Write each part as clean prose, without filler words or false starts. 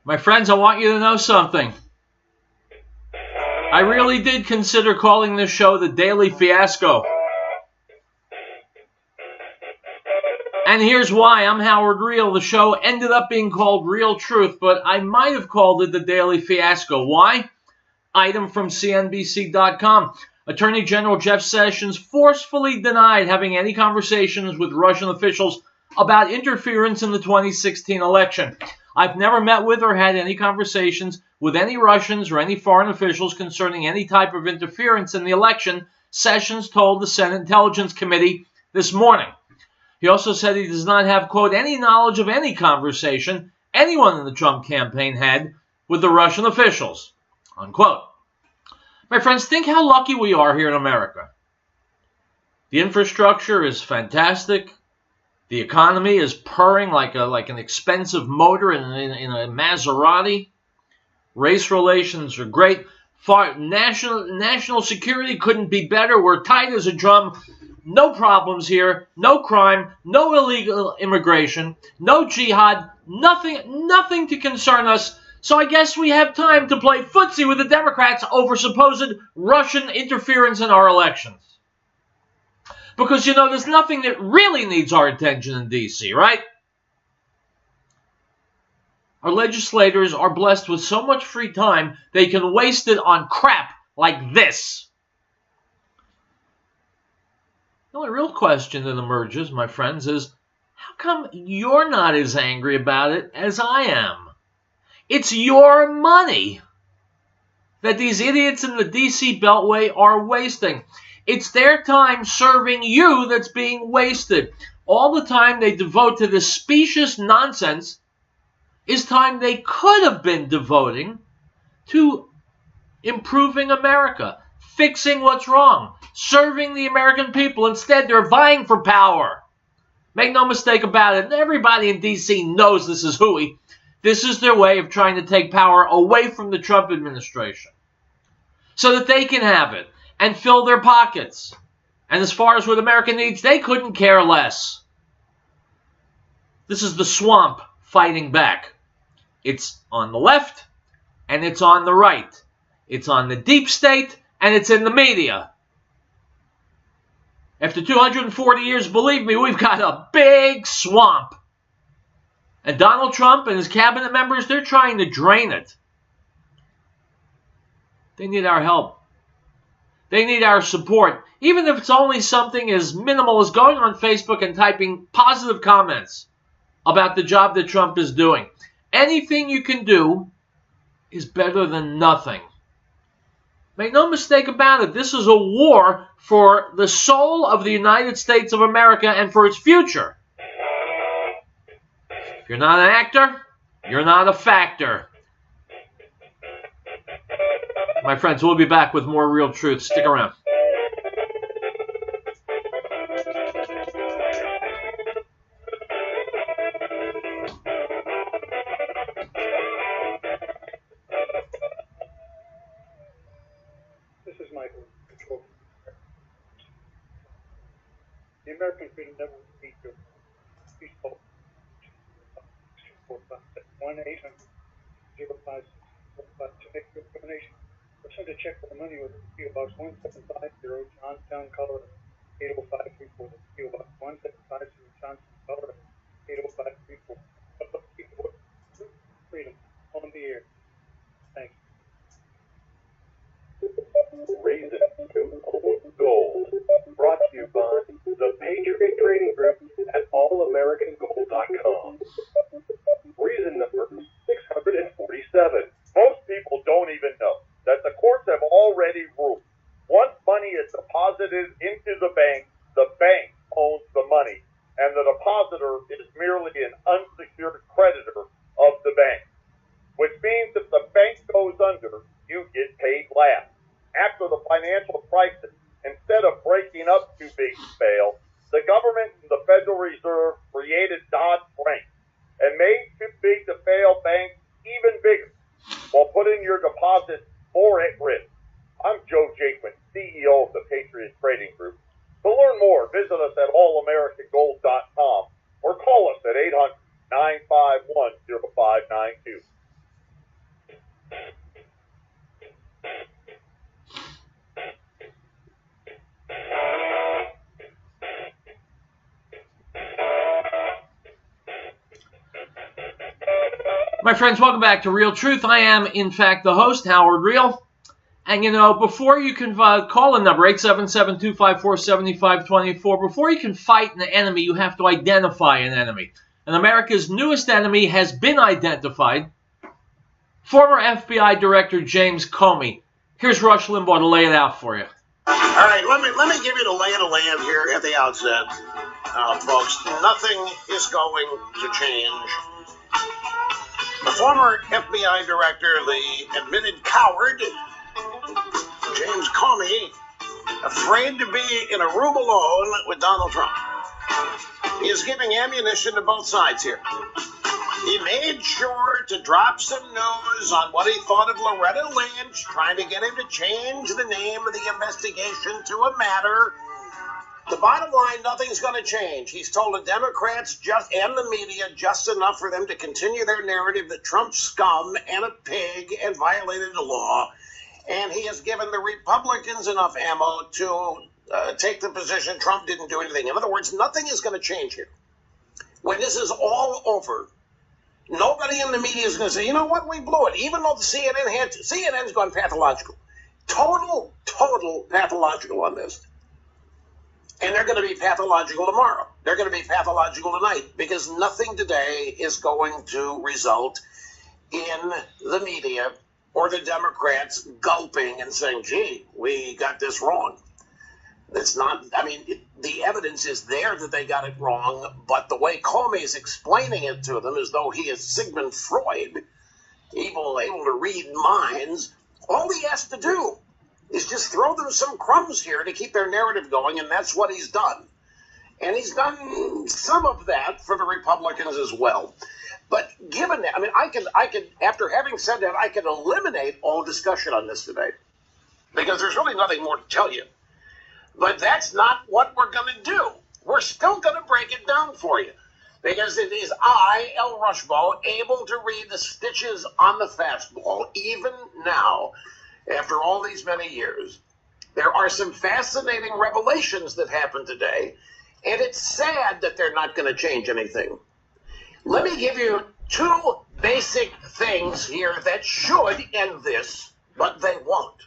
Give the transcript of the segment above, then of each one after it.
My friends, I want you to know something. I really did consider calling this show the Daily Fiasco. And here's why. I'm Howard Riell. The show ended up being called Real Truth, but I might have called it the Daily Fiasco. Why? Item from CNBC.com. Attorney General Jeff Sessions forcefully denied having any conversations with Russian officials about interference in the 2016 election. I've never met with or had any conversations with any Russians or any foreign officials concerning any type of interference in the election, Sessions told the Senate Intelligence Committee this morning. He also said he does not have, quote, any knowledge of any conversation anyone in the Trump campaign had with the Russian officials, unquote. My friends, think how lucky we are here in America. The infrastructure is fantastic. The economy is purring like an expensive motor in a Maserati. Race relations are great. National security couldn't be better. We're tight as a drum. No problems here. No crime. No illegal immigration. No jihad. Nothing to concern us. So I guess we have time to play footsie with the Democrats over supposed Russian interference in our elections. Because, there's nothing that really needs our attention in D.C., right? Our legislators are blessed with so much free time, they can waste it on crap like this. The only real question that emerges, my friends, is how come you're not as angry about it as I am? It's your money that these idiots in the D.C. Beltway are wasting. It's their time serving you that's being wasted. All the time they devote to this specious nonsense is time they could have been devoting to improving America, fixing what's wrong, serving the American people. Instead, they're vying for power. Make no mistake about it. Everybody in D.C. knows this is hooey. This is their way of trying to take power away from the Trump administration so that they can have it and fill their pockets. And as far as what America needs, they couldn't care less. This is the swamp fighting back. It's on the left and it's on the right. It's on the deep state and it's in the media. After 240 years, believe me, we've got a big swamp. And Donald Trump and his cabinet members, they're trying to drain it. They need our help. They need our support. Even if it's only something as minimal as going on Facebook and typing positive comments about the job that Trump is doing. Anything you can do is better than nothing. Make no mistake about it. This is a war for the soul of the United States of America and for its future. If you're not an actor, you're not a factor. My friends, we'll be back with more Real Truth. Stick around. This is Michael, Control. The American Freedom Network needs your please call 1-800-05 to make your donation. Or send a check for the money with PO Box 1750, Johnstown, Colorado 80534. PO Box 1750, Johnstown, Colorado 80534. Freedom on the air. Thanks. Reason to own gold. Brought to you by the Patriot Trading Group at allamericangold.com. Reason number 647. Most people don't even know that the courts have already ruled. Once money is deposited into the bank owns the money, and the depositor is merely an unsecured creditor of the bank. Which means if the bank goes under, you get paid last. After the financial crisis, instead of breaking up too big to fail, the government and the Federal Reserve created Dodd-Frank and made too big to fail banks even bigger while putting your deposits more at risk. I'm Joe Jaquin, CEO of the Patriot Trading Group. To learn more, visit us at allamericangold.com or call us at 800-951-0592. My friends, welcome back to Real Truth. I am, in fact, the host, Howard Riell. And, before you can call the number, 877-254-7524, before you can fight an enemy, you have to identify an enemy. And America's newest enemy has been identified. Former FBI Director James Comey. Here's Rush Limbaugh to lay it out for you. All right, let me give you the lay of the land here at the outset, folks. Nothing is going to change. The former FBI director, the admitted coward, James Comey, afraid to be in a room alone with Donald Trump. He is giving ammunition to both sides here. He made sure to drop some news on what he thought of Loretta Lynch, trying to get him to change the name of the investigation to a matter. The bottom line, nothing's going to change. He's told the Democrats and the media just enough for them to continue their narrative that Trump's scum and a pig and violated the law. And he has given the Republicans enough ammo to take the position Trump didn't do anything. In other words, nothing is going to change here. When this is all over, nobody in the media is going to say, you know what, we blew it. Even though the CNN had to. CNN's gone pathological. Total pathological on this. And they're going to be pathological tomorrow. They're going to be pathological tonight because nothing today is going to result in the media or the Democrats gulping and saying, gee, we got this wrong. It's not, the evidence is there that they got it wrong, but the way Comey is explaining it to them as though he is Sigmund Freud, able to read minds, all he has to do is just throw them some crumbs here to keep their narrative going, and that's what he's done. And he's done some of that for the Republicans as well. But given that, I could, after having said that, I could eliminate all discussion on this today because there's really nothing more to tell you. But that's not what we're going to do. We're still going to break it down for you because it is I, L. Rushball, able to read the stitches on the fastball even now. After all these many years, there are some fascinating revelations that happened today, and it's sad that they're not going to change anything. Let me give you two basic things here that should end this, but they won't.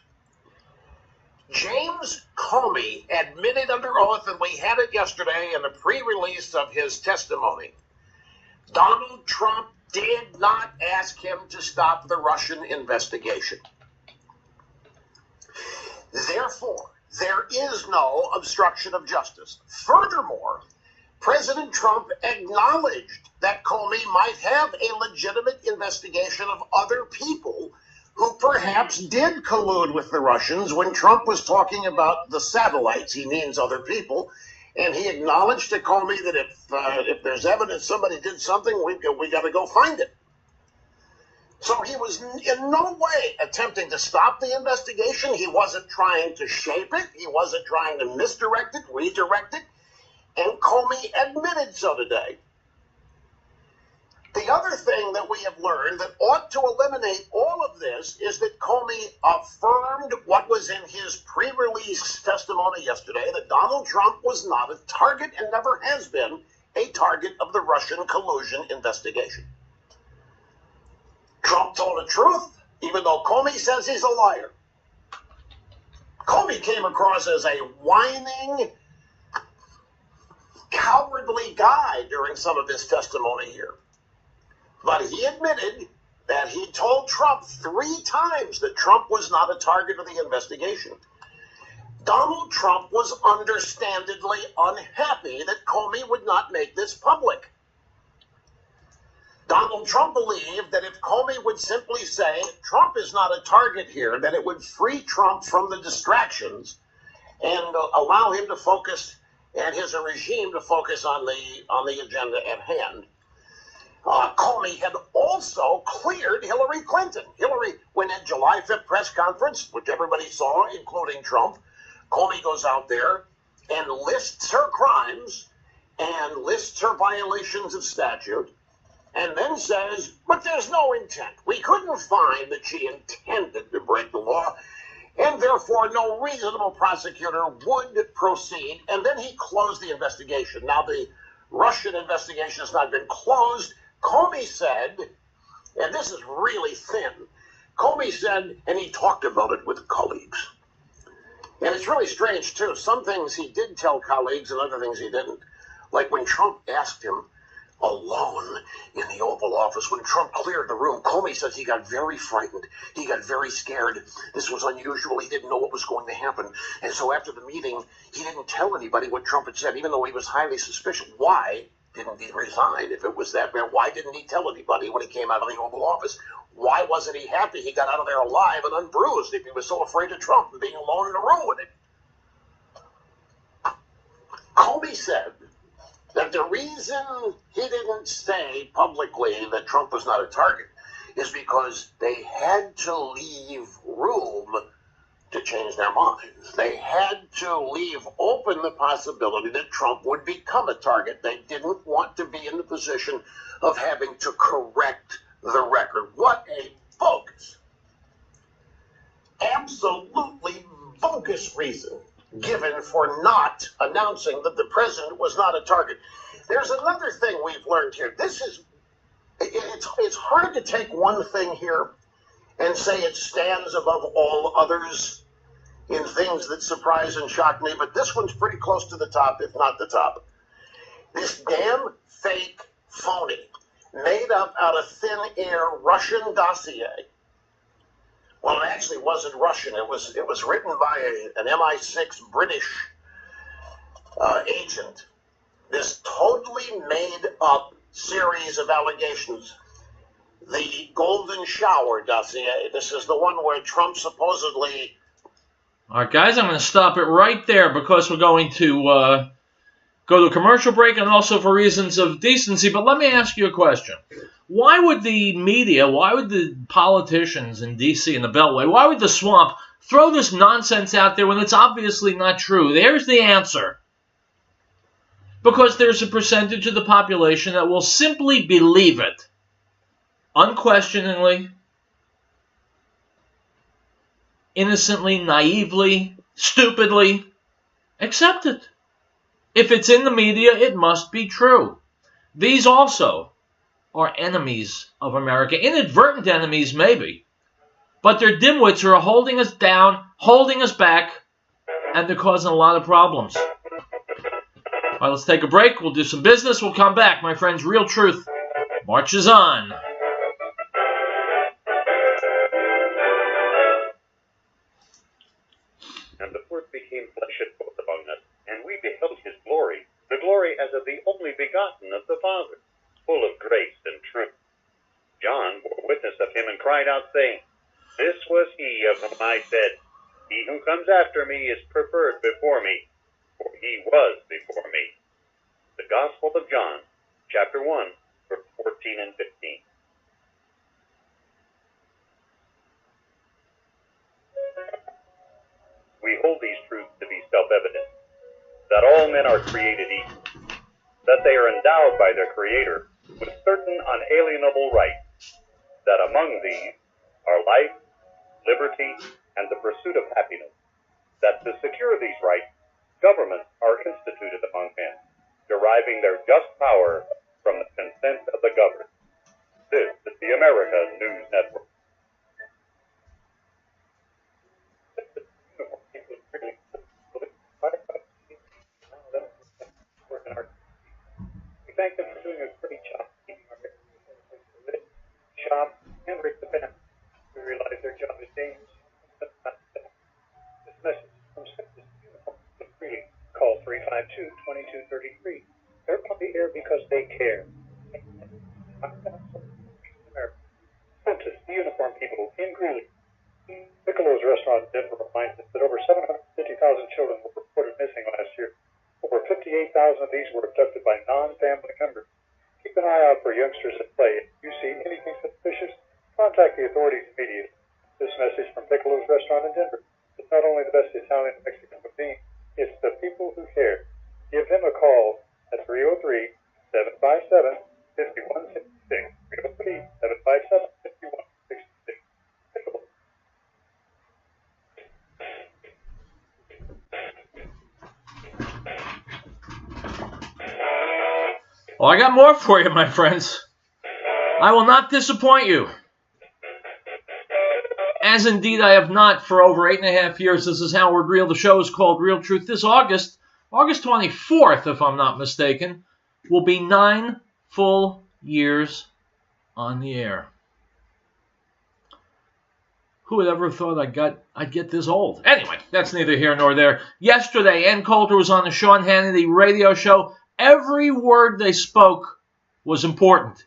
James Comey admitted under oath, and we had it yesterday in the pre-release of his testimony, Donald Trump did not ask him to stop the Russian investigation. Therefore, there is no obstruction of justice. Furthermore, President Trump acknowledged that Comey might have a legitimate investigation of other people who perhaps did collude with the Russians when Trump was talking about the satellites. He means other people. And he acknowledged to Comey that if there's evidence somebody did something, we got to go find it. So he was in no way attempting to stop the investigation. He wasn't trying to shape it. He wasn't trying to misdirect it, redirect it. And Comey admitted so today. The other thing that we have learned that ought to eliminate all of this is that Comey affirmed what was in his pre-release testimony yesterday, that Donald Trump was not a target and never has been a target of the Russian collusion investigation. Trump told the truth, even though Comey says he's a liar. Comey came across as a whining, cowardly guy during some of his testimony here. But he admitted that he told Trump 3 times that Trump was not a target of the investigation. Donald Trump was understandably unhappy that Comey would not make this public. Donald Trump believed that if Comey would simply say Trump is not a target here, that it would free Trump from the distractions and allow him to focus and his regime to focus on the agenda at hand. Comey had also cleared Hillary Clinton. Hillary, when at July 5th press conference, which everybody saw, including Trump, Comey goes out there and lists her crimes and lists her violations of statute. and then says, but there's no intent. We couldn't find that she intended to break the law, and therefore no reasonable prosecutor would proceed. And then he closed the investigation. Now, the Russian investigation has not been closed. Comey said, and this is really thin, Comey said, and he talked about it with colleagues. And it's really strange, too. Some things he did tell colleagues and other things he didn't. Like when Trump asked him alone in the Oval Office, when Trump cleared the room, Comey says he got very frightened. He got very scared. This was unusual. He didn't know what was going to happen. And so after the meeting, he didn't tell anybody what Trump had said, even though he was highly suspicious. Why didn't he resign if it was that bad? Why didn't he tell anybody when he came out of the Oval Office? Why wasn't he happy he got out of there alive and unbruised if he was so afraid of Trump and being alone in a room with him? Comey said that the reason he didn't say publicly that Trump was not a target is because they had to leave room to change their minds. They had to leave open the possibility that Trump would become a target. They didn't want to be in the position of having to correct the record. What a bogus, absolutely bogus reason given for not announcing that the president was not a target. There's another thing we've learned here. It's hard to take one thing here and say it stands above all others in things that surprise and shock me, but this one's pretty close to the top, if not the top. This damn fake phony, made up out of thin air Russian dossier. Well, it actually wasn't Russian. It was written by an MI6 British agent. This totally made up series of allegations. The Golden Shower dossier. This is the one where Trump supposedly... All right, guys, I'm going to stop it right there because we're going to go to a commercial break and also for reasons of decency. But let me ask you a question. Why would the media, why would the politicians in D.C. and the Beltway, why would the swamp throw this nonsense out there when it's obviously not true? There's the answer. Because there's a percentage of the population that will simply believe it, unquestioningly, innocently, naively, stupidly, accept it. If it's in the media, it must be true. These also are enemies of America. Inadvertent enemies, maybe. But they're dimwits who are holding us down, holding us back, and they're causing a lot of problems. All right, let's take a break. We'll do some business. We'll come back. My friends, Real Truth marches on. And the Word became flesh and dwelt among us, and we beheld his glory, the glory as of the only begotten of the Father, full of grace and truth. John bore witness of him and cried out, saying, This was he of whom I said, He who comes after me is preferred before me, for he was before me. The Gospel of John, chapter 1, verse 14 and 15. We hold these truths to be self-evident, that all men are created equal, that they are endowed by their Creator with certain unalienable rights, that among these are life, liberty, and the pursuit of happiness, that to secure these rights, governments are instituted among men, deriving their just power from the consent of the governed. This is the America News Network. We thank them for doing a great job keeping our shop and Rick the band. We realize their job is dangerous. This message from Texas Uniform Freely. Call 352-2233. They're on the air because they care. Texas Uniform People in Greeley. Piccolo's Restaurant in Denver reminds us that over 750,000 children were reported missing last year. Over 58,000 of these were abducted by non-family members. Keep an eye out for youngsters at play. If you see anything suspicious, contact the authorities immediately. This message from Piccolo's Restaurant in Denver. It's not only the best Italian and Mexican cuisine, it's the people who care. Give them a call at 303-757-5166. Well, I got more for you, my friends. I will not disappoint you. As indeed I have not for over 8.5 years. This is Howard Riell. The show is called Real Truth. This August 24th, if I'm not mistaken, will be 9 full years on the air. Who would ever have thought I'd get this old? Anyway, that's neither here nor there. Yesterday, Ann Coulter was on the Sean Hannity radio show. Every word they spoke was important.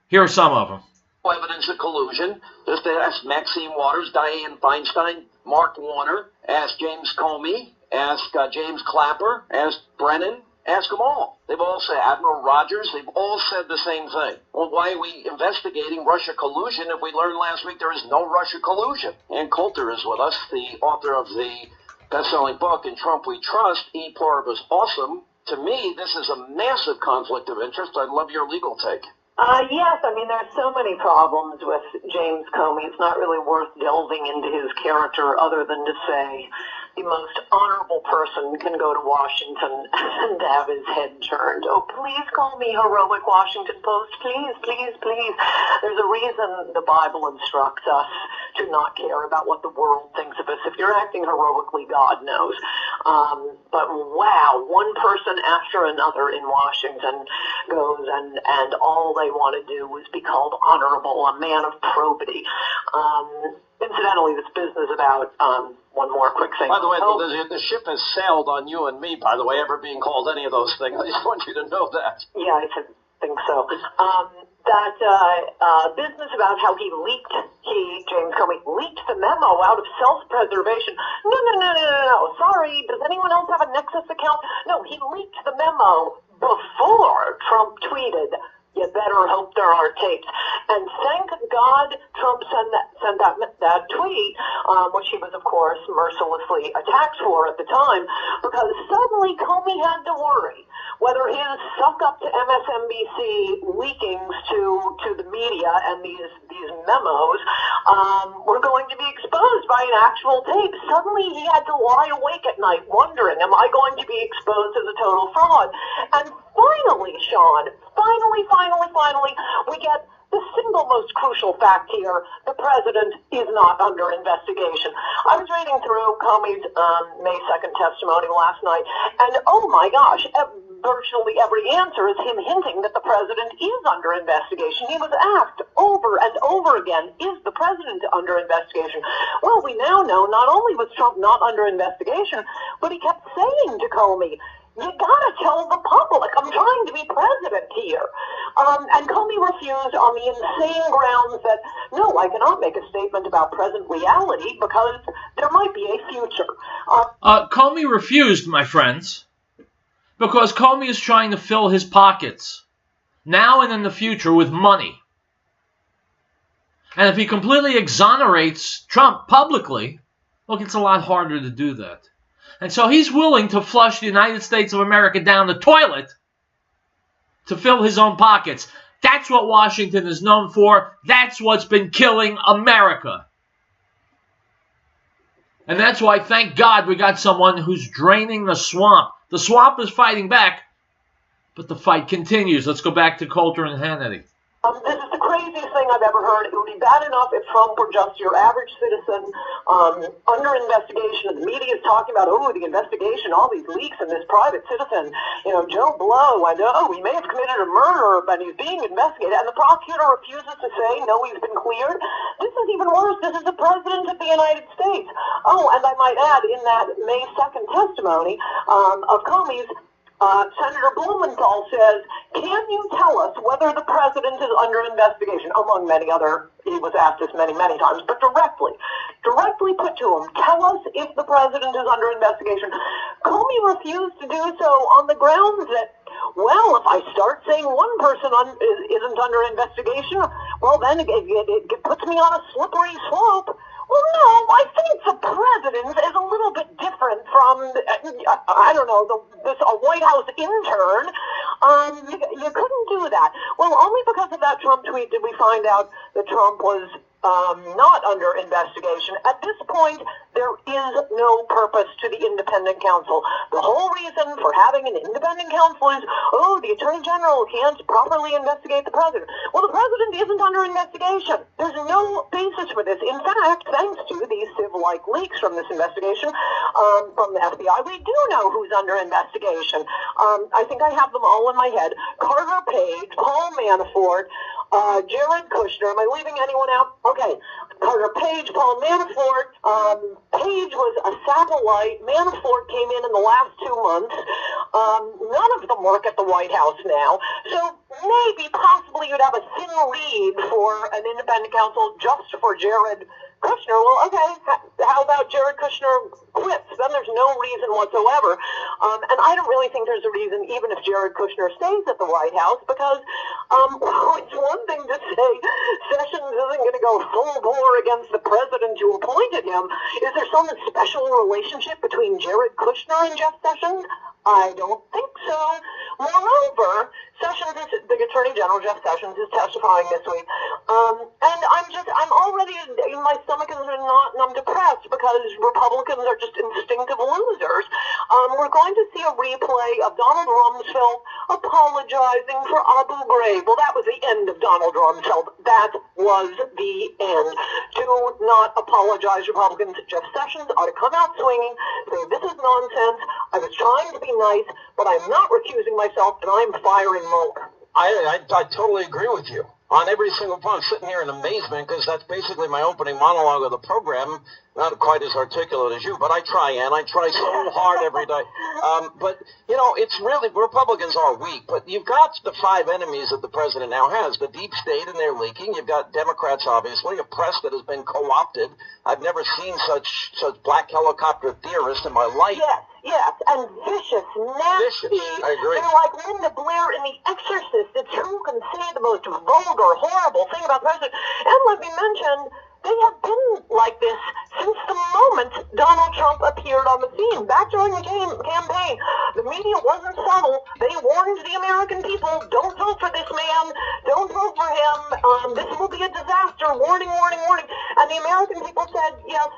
Here are some of them. Evidence of collusion. Just ask Maxine Waters, Dianne Feinstein, Mark Warner, ask James Comey, ask James Clapper, ask Brennan, ask them all. They've all said, Admiral Rogers, they've all said the same thing. Well, why are we investigating Russia collusion if we learned last week there is no Russia collusion? Ann Coulter is with us, the author of the best-selling book, In Trump We Trust, E Pluribus Awesome. To me, this is a massive conflict of interest. I'd love your legal take. Yes, I mean, there's so many problems with James Comey. It's not really worth delving into his character other than to say the most honorable person can go to Washington and have his head turned. Oh, please call me heroic Washington Post. Please, please, please. There's a reason the Bible instructs us to not care about what the world thinks of us. If you're acting heroically, God knows. But wow, one person after another in Washington goes and all they want to do is be called honorable, a man of probity. Incidentally, this business about, one more quick thing. By the way, the ship has sailed on you and me, by the way, ever being called any of those things. I just want you to know that. Yeah, I think so. Business about how James Comey, leaked the memo out of self-preservation. No. Sorry, does anyone else have a Nexus account? No, he leaked the memo before Trump tweeted, "You better hope there are tapes." And thank God Trump sent that tweet, which he was, of course, mercilessly attacked for at the time, because suddenly Comey had to worry whether his suck-up to MSNBC leakings to the media and these memos were going to be exposed by an actual tape. Suddenly he had to lie awake at night wondering, am I going to be exposed as a total fraud? And finally, Sean, finally, we get the single most crucial fact here: the president is not under investigation. I was reading through Comey's May 2nd testimony last night, and oh my gosh, virtually every answer is him hinting that the president is under investigation. He was asked over and over again, is the president under investigation? Well, we now know not only was Trump not under investigation, but he kept saying to Comey, you gotta tell the public, I'm trying to be president here. And Comey refused on the insane grounds that, no, I cannot make a statement about present reality because there might be a future. Comey refused, my friends, because Comey is trying to fill his pockets, now and in the future, with money. And if he completely exonerates Trump publicly, look, it's a lot harder to do that. And so he's willing to flush the United States of America down the toilet to fill his own pockets. That's what Washington is known for. That's what's been killing America. And that's why, thank God, we got someone who's draining the swamp. The swamp is fighting back, but the fight continues. Let's go back to Coulter and Hannity. This is the craziest thing I've ever heard. It would be bad enough if Trump were just your average citizen under investigation, and the media is talking about, the investigation, all these leaks, and this private citizen, Joe Blow, I know he may have committed a murder, but he's being investigated, and the prosecutor refuses to say, no, he's been cleared. This is even worse. This is the president of the United States. Oh, and I might add, in that May 2nd testimony of Comey's, Senator Blumenthal says, can you tell us whether the president is under investigation? Among many other, he was asked this many, many times, but directly put to him, tell us if the president is under investigation. Comey refused to do so on the grounds that, well, if I start saying one person isn't under investigation, well, then it puts me on a slippery slope. Well, no, I think the president is a little bit different from, a White House intern. You couldn't do that. Well, only because of that Trump tweet did we find out that Trump was not under investigation. At this point, there is no purpose to the independent counsel. The whole reason for having an independent counsel is, oh, the Attorney General can't properly investigate the President. Well, the President isn't under investigation. There's no basis for this. In fact, thanks to these sieve-like leaks from this investigation from the FBI, we do know who's under investigation. I think I have them all in my head. Carter Page, Paul Manafort, Jared Kushner. Am I leaving anyone out? Okay. Carter Page, Paul Manafort. Page was a satellite. Manafort came in the last 2 months. None of them work at the White House now. So maybe, possibly, you'd have a thin lead for an independent counsel just for Jared Kushner. Well, okay, how about Jared Kushner quits? Then there's no reason whatsoever. And I don't really think there's a reason, even if Jared Kushner stays at the White House, because it's one thing to say Sessions isn't going to go full bore against the president who appointed him. Is there some special relationship between Jared Kushner and Jeff Sessions? I don't think so. Moreover, Sessions, the Attorney General, Jeff Sessions, is testifying this week. And I'm already, my stomach is in a knot and I'm depressed because Republicans are just instinctive losers. We're going to see a replay of Donald Rumsfeld apologizing for Abu Ghraib. Well, that was the end of Donald Rumsfeld. That was the end. Do not apologize, Republicans. Jeff Sessions ought to come out swinging, say, this is nonsense. I was trying to be nice, but I'm not recusing myself, and I'm firing Mulk. I totally agree with you on every single point. I'm sitting here in amazement because that's basically my opening monologue of the program. Not quite as articulate as you, but I try, and I try so hard every day. But, you know, it's really, Republicans are weak, but you've got the 5 enemies that the president now has. The deep state, and they're leaking. You've got Democrats, obviously, a press that has been co-opted. I've never seen such black helicopter theorists in my life. Yes, and vicious, nasty. Vicious, I agree. They're like Linda Blair in The Exorcist. It's who can say the most vulgar, horrible thing about the president. And let me mention, they have been like this since the moment Donald Trump appeared on the scene. Back during the campaign, the media wasn't subtle. They warned the American people, don't vote for this man. Don't vote for him. This will be a disaster. Warning, warning, warning. And the American people said, yes,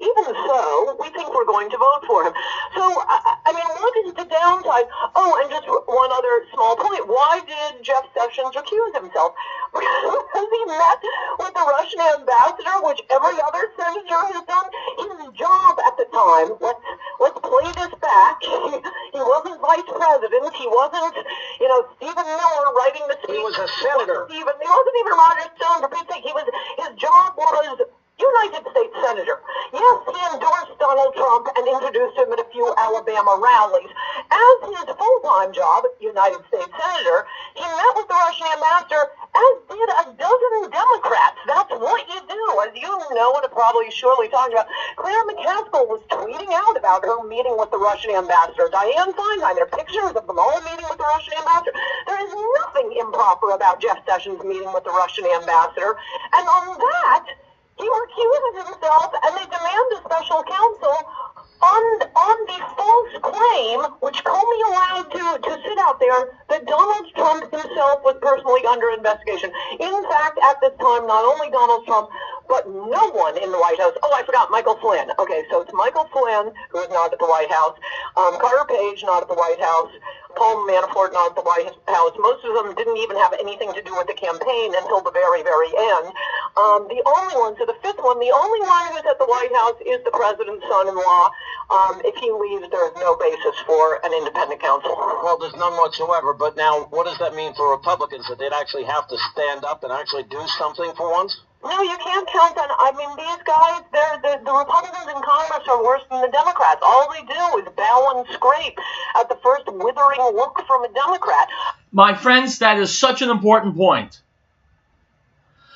even so, we think we're going to vote for him. So, I mean, what is the downside? Oh, and just one other small point. Why did Jeff Sessions recuse himself? Because he met with the Russian ambassador, which every other senator has done. His job at the time, let's play this back. He wasn't vice president. He wasn't, Stephen Miller writing the speech. He was a senator. He wasn't even Roger Stone, for Pete's sake. His job was United States Senator. Yes, he endorsed Donald Trump and introduced him at a few Alabama rallies. As his full-time job, United States Senator, he met with the Russian ambassador, as did a dozen Democrats. That's what you do, as you know and have probably surely talked about. Claire McCaskill was tweeting out about her meeting with the Russian ambassador. Dianne Feinstein, there are pictures of them all meeting with the Russian ambassador. There is nothing improper about Jeff Sessions meeting with the Russian ambassador. And on that, he recuses himself, and they demand a special counsel on the false claim, which Comey allowed to sit out there, that Donald Trump himself was personally under investigation. In fact, at this time, not only Donald Trump, but no one in the White House. Oh, I forgot, Michael Flynn. Okay, so it's Michael Flynn, who is not at the White House, Carter Page, not at the White House, Paul Manafort, not at the White House. Most of them didn't even have anything to do with the campaign until the very, very end. The only one, so the 5th one, the only one who's at the White House is the president's son-in-law. If he leaves, there's no basis for an independent counsel. Well, there's none whatsoever. But now, what does that mean for Republicans, that they'd actually have to stand up and actually do something for once? No, you can't count on, these guys, the Republicans in Congress are worse than the Democrats. All they do is bow and scrape at the first withering look from a Democrat. My friends, that is such an important point.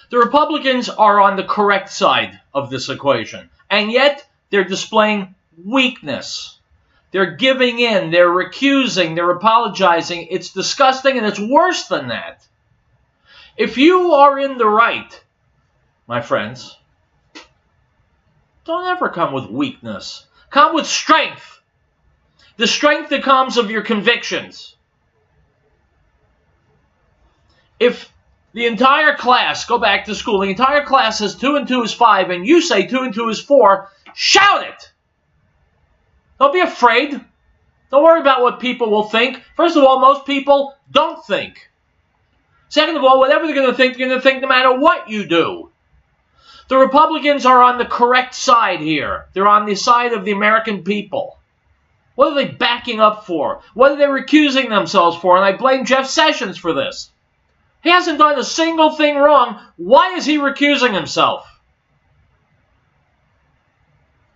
The Republicans are on the correct side of this equation, and yet they're displaying weakness. They're giving in, they're recusing, they're apologizing. It's disgusting, and it's worse than that. If you are in the right, my friends, don't ever come with weakness. Come with strength. The strength that comes of your convictions. If The entire class, go back to school, the entire class says 2 and 2 is 5, and you say 2 and 2 is 4, shout it! Don't be afraid. Don't worry about what people will think. First of all, most people don't think. Second of all, whatever they're going to think no matter what you do. The Republicans are on the correct side here. They're on the side of the American people. What are they backing up for? What are they recusing themselves for? And I blame Jeff Sessions for this. He hasn't done a single thing wrong. Why is he recusing himself?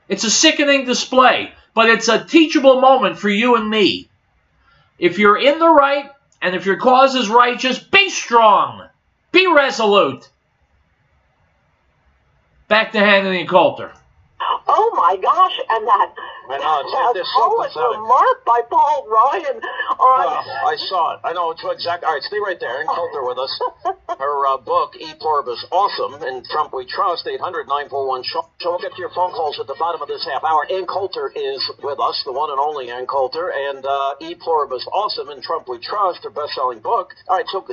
It's a sickening display, but it's a teachable moment for you and me. If you're in the right, and if your cause is righteous, be strong. Be resolute. Back to Hannity and Coulter. Oh my gosh, and that poet remark by Paul Ryan on... I saw it. I know it's exactly... All right, stay right there. Ann Coulter with us. Her book, E Pluribus Awesome, in Trump We Trust, 800-941-SHOW. We'll get to your phone calls at the bottom of this half hour. Ann Coulter is with us, the one and only Ann Coulter, and E Pluribus Awesome, in Trump We Trust, her best-selling book. All right, so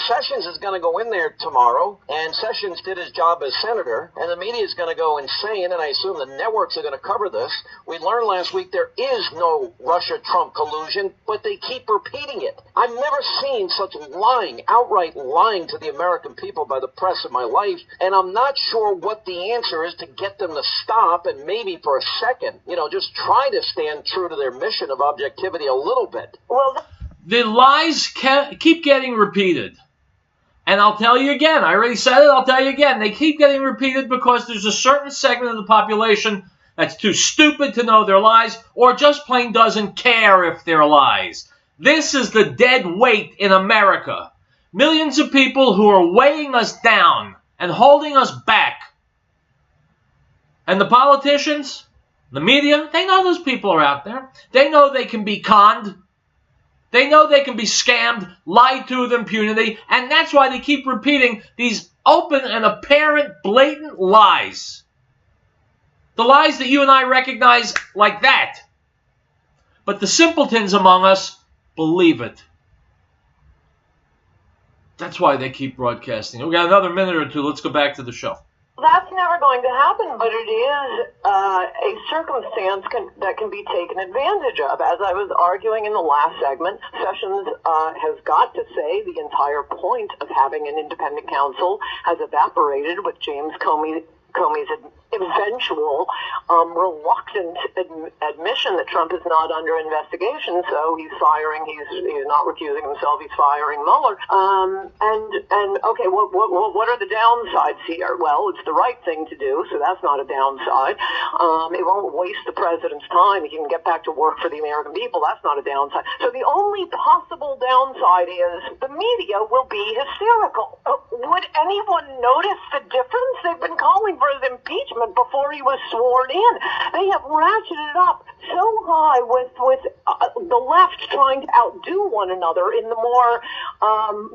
Sessions is going to go in there tomorrow, and Sessions did his job as senator, and the media is going to go insane, and I assume the networks are going to cover this. We learned last week there is no Russia-Trump collusion, but they keep repeating it. I've never seen such lying, outright lying to the American people by the press in my life, and I'm not sure what the answer is to get them to stop and maybe for a second, just try to stand true to their mission of objectivity a little bit. Well, the lies keep getting repeated. And I'll tell you again, I already said it, I'll tell you again, they keep getting repeated because there's a certain segment of the population that's too stupid to know they're lies or just plain doesn't care if they're lies. This is the dead weight in America. Millions of people who are weighing us down and holding us back. And the politicians, the media, they know those people are out there. They know they can be conned. They know they can be scammed, lied to with impunity, and that's why they keep repeating these open and apparent, blatant lies. The lies that you and I recognize like that. But the simpletons among us believe it. That's why they keep broadcasting. We got another minute or two. Let's go back to the show. That's never going to happen, but it is a circumstance that can be taken advantage of. As I was arguing in the last segment, Sessions has got to say the entire point of having an independent counsel has evaporated with James Comey's eventual reluctant admission that Trump is not under investigation, so he's firing, he's not recusing himself, he's firing Mueller. And okay, what are the downsides here? Well, it's the right thing to do, so that's not a downside. It won't waste the president's time. He can get back to work for the American people. That's not a downside. So the only possible downside is the media will be hysterical. Would anyone notice the difference? They've been calling for his impeachment before he was sworn in. They have ratcheted up so high with the left trying to outdo one another in the more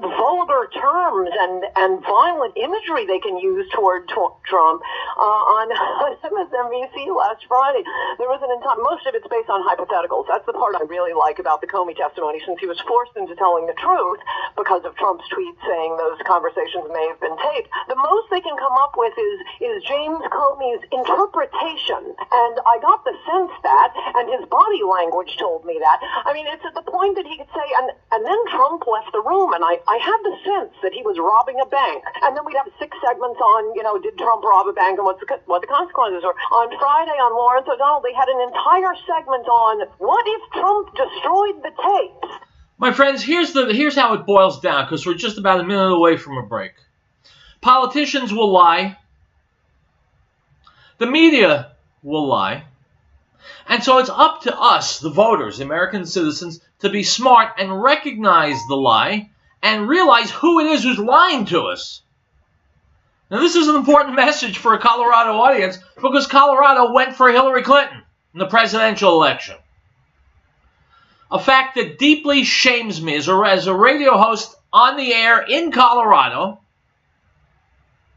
vulgar terms and violent imagery they can use toward Trump. On MSNBC last Friday, there was most of it's based on hypotheticals. That's the part I really like about the Comey testimony, since he was forced into telling the truth because of Trump's tweet saying those conversations may have been taped. The most they can come up with is James Comey's interpretation, and I got the sense that, and his body language told me that. I mean, it's at the point that he could say, and then Trump left the room, and I had the sense that he was robbing a bank, and then we'd have 6 segments on, did Trump rob a bank and what the consequences were. On Friday on Lawrence O'Donnell, they had an entire segment on what if Trump destroyed the tapes. My friends, here's how it boils down, because we're just about a minute away from a break. Politicians will lie. The media will lie. And so it's up to us, the voters, the American citizens, to be smart and recognize the lie and realize who it is who's lying to us. Now, this is an important message for a Colorado audience because Colorado went for Hillary Clinton in the presidential election. A fact that deeply shames me as a radio host on the air in Colorado.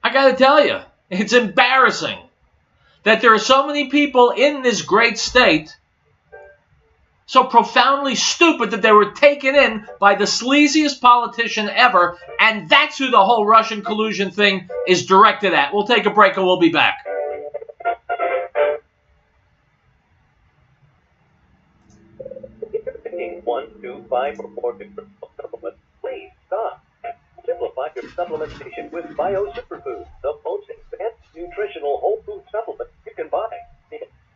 I got to tell you, it's embarrassing that there are so many people in this great state So profoundly stupid that they were taken in by the sleaziest politician ever, and that's who the whole Russian collusion thing is directed at. We'll take a break and we'll be back. If you're taking 1, 2, 5, or more nutritional supplements, please stop. Simplify your supplementation with Bio Superfoods, the most advanced nutritional whole food supplement you can buy.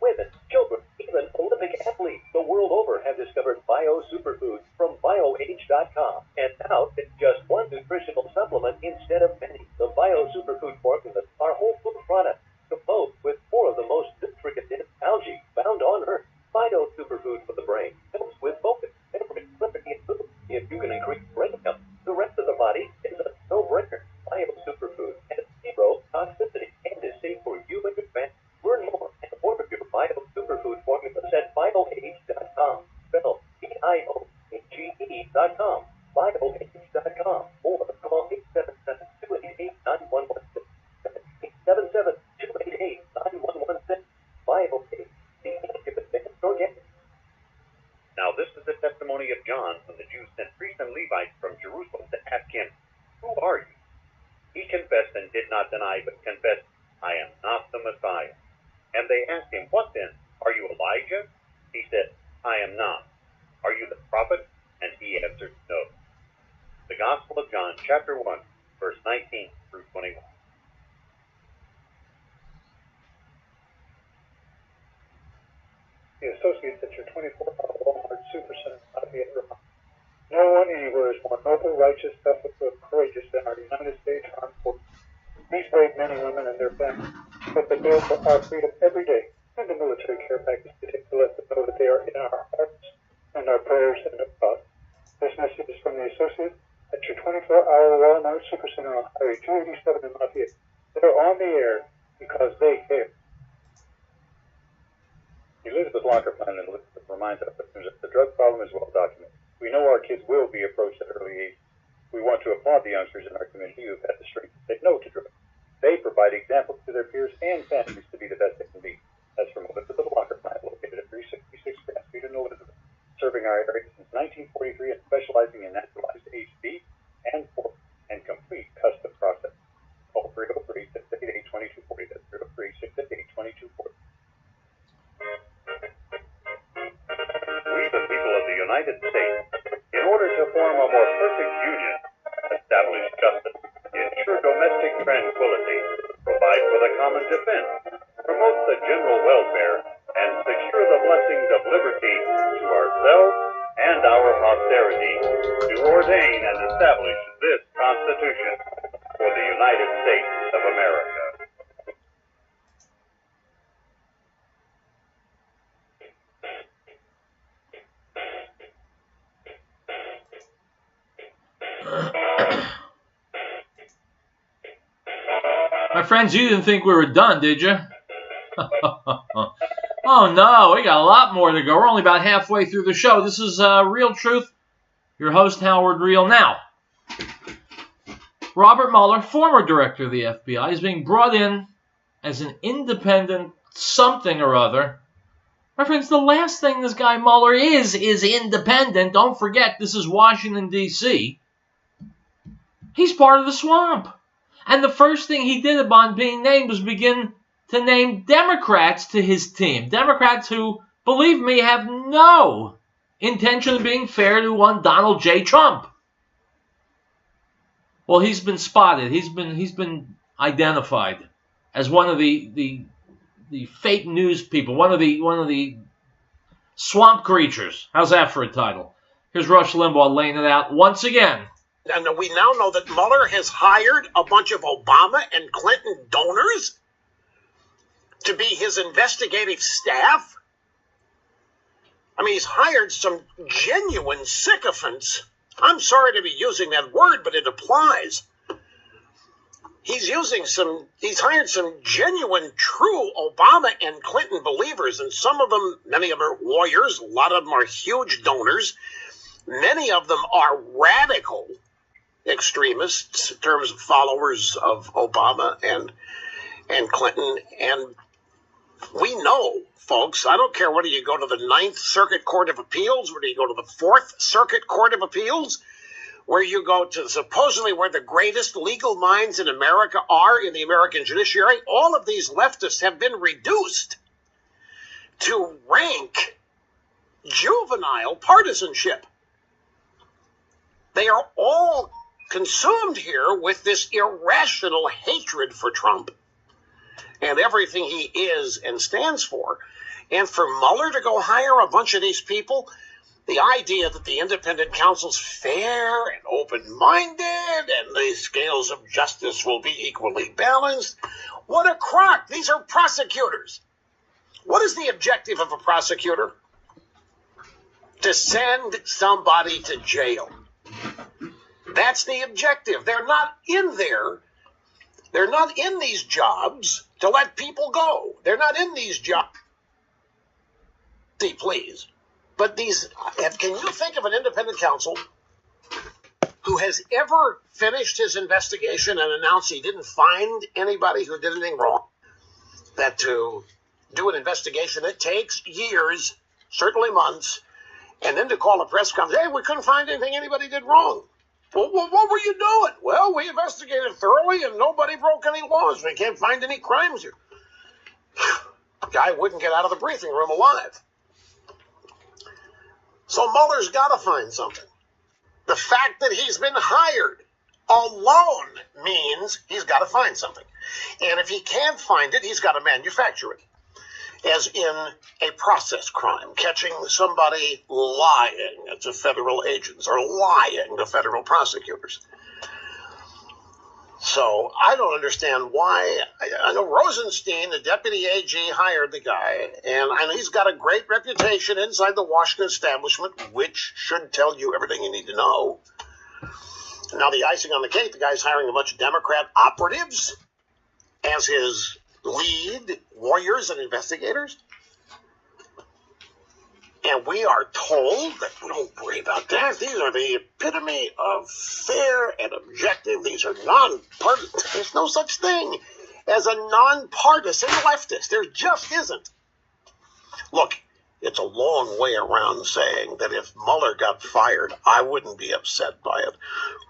Women, children, even Olympic athletes the world over have discovered Bio Superfoods from BioAge.com. And now it's just one nutritional supplement instead of many. The Bio Superfood formulas are whole food products composed with 4 of the most nutrient-dense algae found on Earth. Bio Superfood for the brain helps with focus, memory, clarity, and mood. If you can increase brain health, the rest of the body is a no-brainer. Bio Superfood has 0 toxicity and is safe for you and your family. Learn more and order your Bio Superfood formulas at BioAge.com. Spelled BioAge.com. BioAge.com. Or call 877-288-9116. That's 877-288-9116. BioAge, the age of advanced organic. Now this is the testimony of John when the Jews sent priests and Levites from Jerusalem to ask him, "Who are you?" He confessed and did not deny, but confessed, "I am not the Messiah." And they asked him, "What then? Are you Elijah?" He said, "I am not." "Are you the prophet?" And he answered, "No." The Gospel of John, chapter 1, verse 19 through 21. The associates at your 24-hour Walmart Supercenter Lafayette, Vermont. No one anywhere is more noble, righteous, ethical, and courageous than our United States Armed Forces. These brave men and women and their families put the bill for our freedom every day, and the military care package today to let them know that they are in our hearts and our prayers and our thoughts. This message is from the associates at your 24-hour Walmart Supercenter on Highway 287 in Lafayette. They're on the air because they care. Elizabeth Locker Plan and Elizabeth reminds us that the drug problem is well documented. We know our kids will be approached at early age. We want to applaud the youngsters in our community who have had the strength to say no to drugs. They provide examples to their peers and families to be the best they can be. That's from Elizabeth Locker Plan, located at 366 Grand Street in Elizabeth, serving our area since 1943 and specializing in naturalized aged beef and pork and complete custom processing. Call 303-688-2240. That's 303-688-2240. We, the people of the United States, in order to form a more perfect union, establish justice, ensure domestic tranquility, provide for the common defense, promote the general welfare, and secure the blessings of liberty to ourselves and our posterity, do ordain and establish this Constitution for the United States of America. My friends, you didn't think we were done, did you? Oh no, we got a lot more to go. We're only about halfway through the show. This is Real Truth. Your host, Howard Riell. Now, Robert Mueller, former director of the FBI, is being brought in as an independent something or other. My friends, the last thing this guy Mueller is independent. Don't forget, this is Washington, D.C. He's part of the swamp. And the first thing he did upon being named was begin to name Democrats to his team. Democrats who, believe me, have no intention of being fair to one Donald J. Trump. Well, he's been spotted. He's been identified as one of the fake news people, one of the swamp creatures. How's that for a title? Here's Rush Limbaugh laying it out once again. And we now know that Mueller has hired a bunch of Obama and Clinton donors to be his investigative staff. I mean, he's hired some genuine sycophants. I'm sorry to be using that word, but it applies. He's hired some genuine, true Obama and Clinton believers, and some of them, many of them are warriors, a lot of them are huge donors. Many of them are radical extremists in terms of followers of Obama and Clinton. And We know, folks, I don't care whether you go to the Ninth Circuit Court of Appeals, whether you go to the Fourth Circuit Court of Appeals, where you go to supposedly where the greatest legal minds in America are in the American judiciary, all of these leftists have been reduced to rank juvenile partisanship. They are all consumed here with this irrational hatred for Trump and everything he is and stands for. And for Mueller to go hire a bunch of these people, the idea that the independent counsel's fair and open-minded and the scales of justice will be equally balanced, what a crock. These are prosecutors. What is the objective of a prosecutor? To send somebody to jail. That's the objective. They're not in there. They're not in these jobs to let people go. They're not in these jobs. See, please. But these, can you think of an independent counsel who has ever finished his investigation and announced he didn't find anybody who did anything wrong? That to do an investigation, it takes years, certainly months, and then to call a press conference, hey, we couldn't find anything anybody did wrong. Well, what were you doing? Well, we investigated thoroughly and nobody broke any laws. We can't find any crimes here. Guy wouldn't get out of the briefing room alive. So Mueller's got to find something. The fact that he's been hired alone means he's got to find something. And if he can't find it, he's got to manufacture it. As in a process crime, catching somebody lying to federal agents or lying to federal prosecutors. So I don't understand why. I know Rosenstein, the deputy AG, hired the guy, and he's got a great reputation inside the Washington establishment, which should tell you everything you need to know. Now the icing on the cake, the guy's hiring a bunch of Democrat operatives as his lead warriors and investigators. And we are told that we don't worry about that. These are the epitome of fair and objective. These are nonpartisan. There's no such thing as a nonpartisan leftist. There just isn't. Look, it's a long way around saying that if Mueller got fired, I wouldn't be upset by it.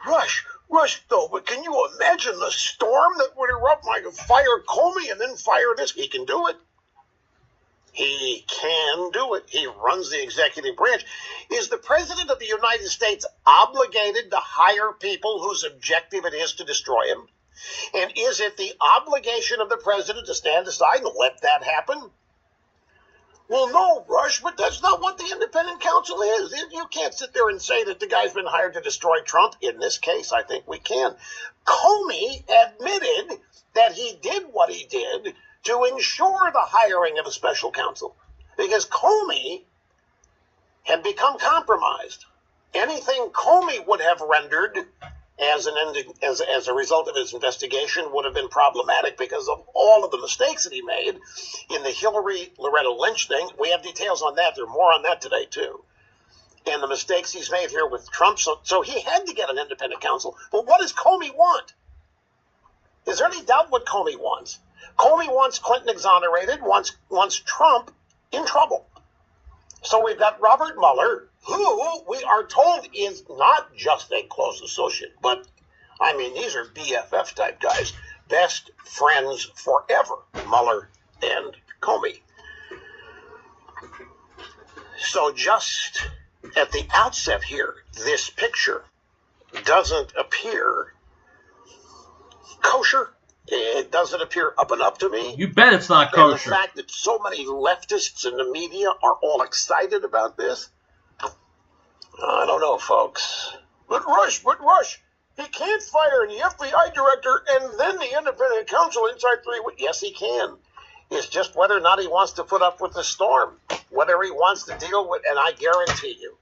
Rush, though, but can you imagine the storm that would erupt? I could fire Comey and then fire this. He can do it. He can do it. He runs the executive branch. Is the President of the United States obligated to hire people whose objective it is to destroy him? And is it the obligation of the President to stand aside and let that happen? Well, no, Rush, but that's not what the independent counsel is. You can't sit there and say that the guy's been hired to destroy Trump. In this case, I think we can. Comey admitted that he did what he did to ensure the hiring of a special counsel, because Comey had become compromised. Anything Comey would have rendered as a result of his investigation would have been problematic because of all of the mistakes that he made in the Hillary Loretta Lynch thing. We have details on that. There are more on that today, too. And the mistakes he's made here with Trump. So he had to get an independent counsel. But what does Comey want? Is there any doubt what Comey wants? Comey wants Clinton exonerated, wants Trump in trouble. So we've got Robert Mueller, who we are told is not just a close associate, but, I mean, these are BFF type guys, best friends forever, Mueller and Comey. So just at the outset here, this picture doesn't appear kosher. It doesn't appear up and up to me. You bet it's not kosher. And the fact that so many leftists in the media are all excited about this, I don't know, folks. But Rush, he can't fire the FBI director and then the independent counsel inside 3 weeks. Yes, he can. It's just whether or not he wants to put up with the storm, whether he wants to deal with, and I guarantee you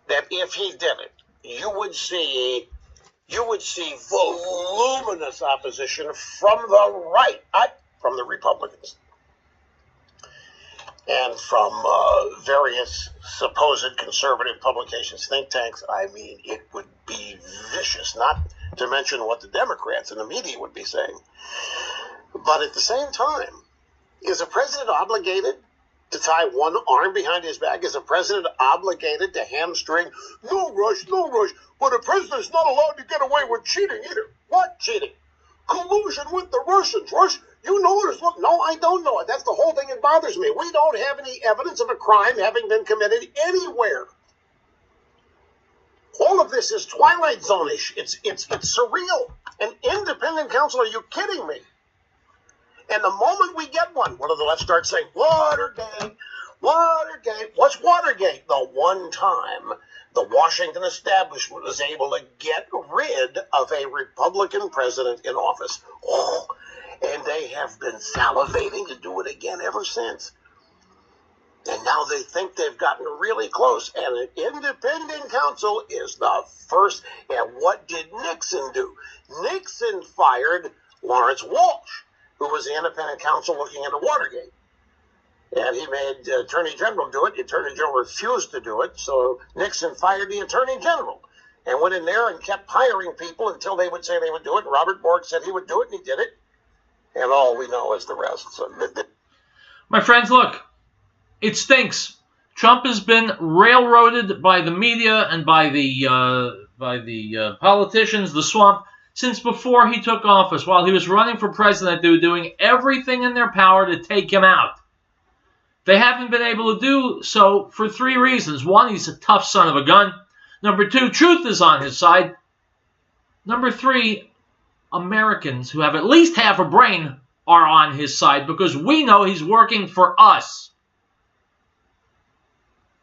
that if he did it, you would see voluminous opposition from the right, from the Republicans, and from various supposed conservative publications, think tanks. I mean, it would be vicious, not to mention what the Democrats and the media would be saying. But at the same time, Is a president obligated to tie one arm behind his back? Is a president obligated to hamstring? No rush, no rush. But a president's not allowed to get away with cheating either. What cheating? Collusion with the Russians. You know there's what? No, I don't know it. That's the whole thing that bothers me. We don't have any evidence of a crime having been committed anywhere. All of this is Twilight Zone-ish. It's surreal. An independent counsel? Are you kidding me? And the moment we get one, what do the left start saying? Watergate, Watergate. What's Watergate? The one time the Washington establishment was able to get rid of a Republican president in office. Oh, and they have been salivating to do it again ever since. And now they think they've gotten really close. And an independent counsel is the first. And what did Nixon do? Nixon fired Lawrence Walsh, who was the independent counsel looking into Watergate. And he made the Attorney General do it. The Attorney General refused to do it, so Nixon fired the Attorney General and went in there and kept hiring people until they would say they would do it. Robert Bork said he would do it, and he did it. And all we know is the rest. So, my friends, look, it stinks. Trump has been railroaded by the media and by the politicians, the swamp, since before he took office. While he was running for president, they were doing everything in their power to take him out. They haven't been able to do so for three reasons. One, he's a tough son of a gun. Number two, truth is on his side. Number three, Americans who have at least half a brain are on his side because we know he's working for us.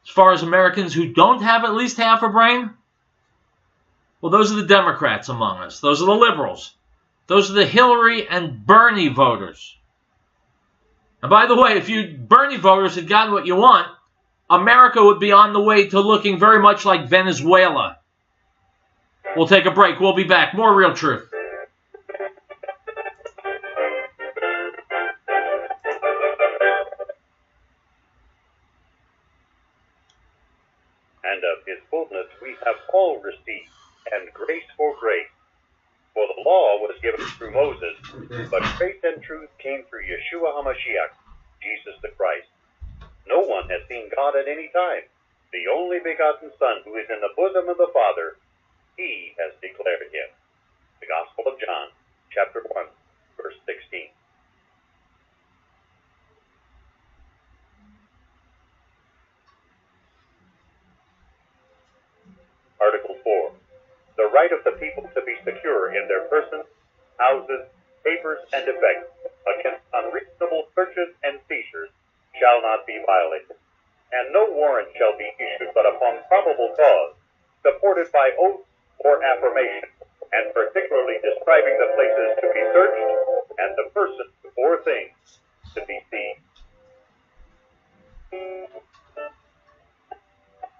As far as Americans who don't have at least half a brain, well, those are the Democrats among us. Those are the liberals. Those are the Hillary and Bernie voters. And by the way, if you Bernie voters had gotten what you want, America would be on the way to looking very much like Venezuela. We'll take a break. We'll be back. More Real Truth. And of his fullness we have all received, and grace for grace. For the law was given through Moses, but grace and truth came through Yeshua HaMashiach, Jesus the Christ. No one has seen God at any time. The only begotten Son, who is in the bosom of the Father, he has declared him. The Gospel of John, chapter 1, verse 16. Article 4. The right of the people to be secure in their persons, houses, papers, and effects against unreasonable searches and seizures shall not be violated, and no warrant shall be issued but upon probable cause, supported by oath or affirmation, and particularly describing the places to be searched and the persons or things to be seized.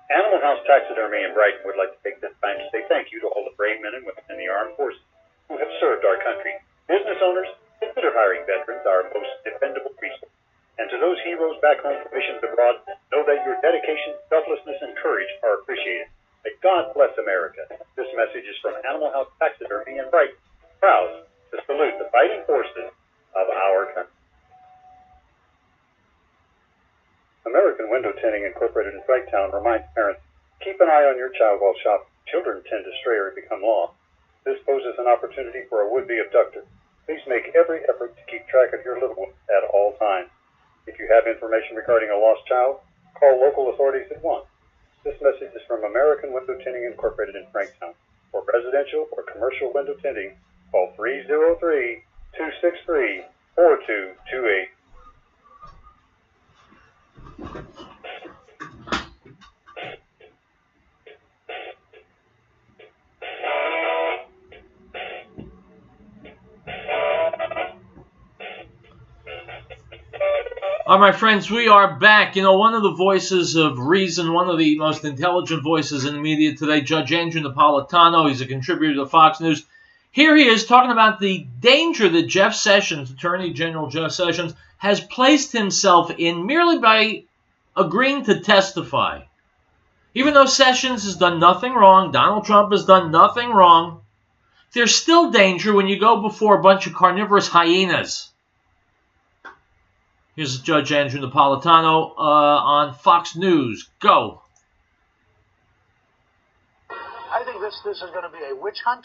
Animal House Taxidermy in Brighton would like to take this time to say thank you to all the brave men and women in the armed forces who have served our country. Business owners, consider hiring veterans, our most dependable resource. And to those heroes back home for missions abroad, know that your dedication, selflessness, and courage are appreciated. May God bless America. This message is from Animal House Taxidermy in Brighton, proud to salute the fighting forces of our country. American Window Tinting Incorporated in Frighttown reminds parents, keep an eye on your child while shopping. Children tend to stray or become lost. This poses an opportunity for a would-be abductor. Please make every effort to keep track of your little one at all times. If you have information regarding a lost child, call local authorities at once. This message is from American Window Tinting Incorporated in Franktown. For residential or commercial window tinting, call 303-263-4228. All right, my friends, we are back. You know, one of the voices of reason, one of the most intelligent voices in the media today, Judge Andrew Napolitano, he's a contributor to Fox News. Here he is talking about the danger that Jeff Sessions, Attorney General Jeff Sessions, has placed himself in merely by agreeing to testify. Even though Sessions has done nothing wrong, Donald Trump has done nothing wrong, there's still danger when you go before a bunch of carnivorous hyenas. Here's Judge Andrew Napolitano on Fox News. Go. I think this is going to be a witch hunt.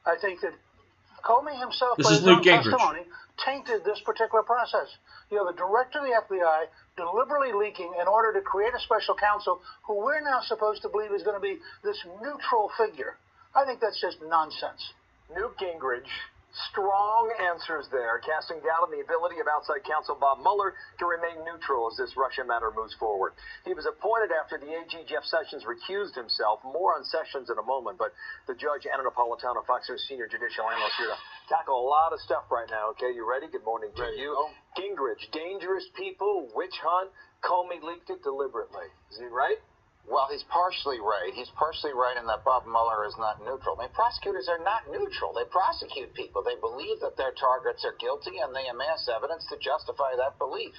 I think that Comey himself, This by is his Newt own Gingrich. testimony, tainted this particular process. You have the director of the FBI deliberately leaking in order to create a special counsel who we're now supposed to believe is going to be this neutral figure. I think that's just nonsense. Newt Gingrich, strong answers there, casting doubt on the ability of outside counsel Bob Mueller to remain neutral as this Russia matter moves forward. He was appointed after the AG Jeff Sessions recused himself. More on Sessions in a moment, but the judge, Anna Napolitano, Fox News senior judicial analyst, here to tackle a lot of stuff right now. Okay, you ready? Good morning to you. Gingrich, dangerous people, witch hunt. Comey leaked it deliberately. Is he right? Well, he's partially right. He's partially right in that Bob Mueller is not neutral. I mean, prosecutors are not neutral. They prosecute people. They believe that their targets are guilty, and they amass evidence to justify that belief.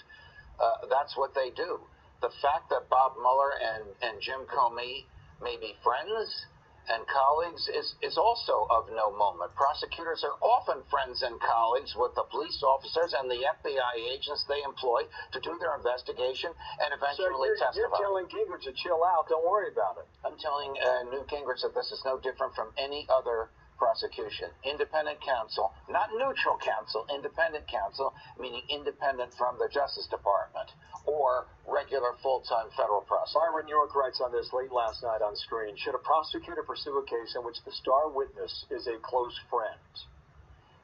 That's what they do. The fact that Bob Mueller and Jim Comey may be friends and colleagues is also of no moment. Prosecutors are often friends and colleagues with the police officers and the FBI agents they employ to do their investigation and eventually testify. You're telling Gingrich to chill out. Don't worry about it. I'm telling Newt Gingrich that this is no different from any other prosecution. Independent counsel, not neutral counsel, independent counsel, meaning independent from the Justice Department or regular full-time federal prosecutor. Byron York writes on this late last night on screen. Should a prosecutor pursue a case in which the star witness is a close friend?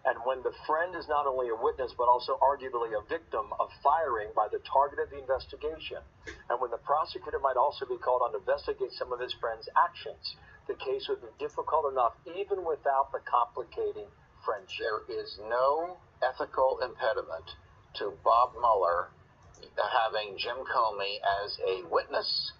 And when the friend is not only a witness, but also arguably a victim of firing by the target of the investigation, and when the prosecutor might also be called on to investigate some of his friend's actions, the case would be difficult enough even without the complicating friendship. There is no ethical impediment to Bob Mueller having Jim Comey as a witness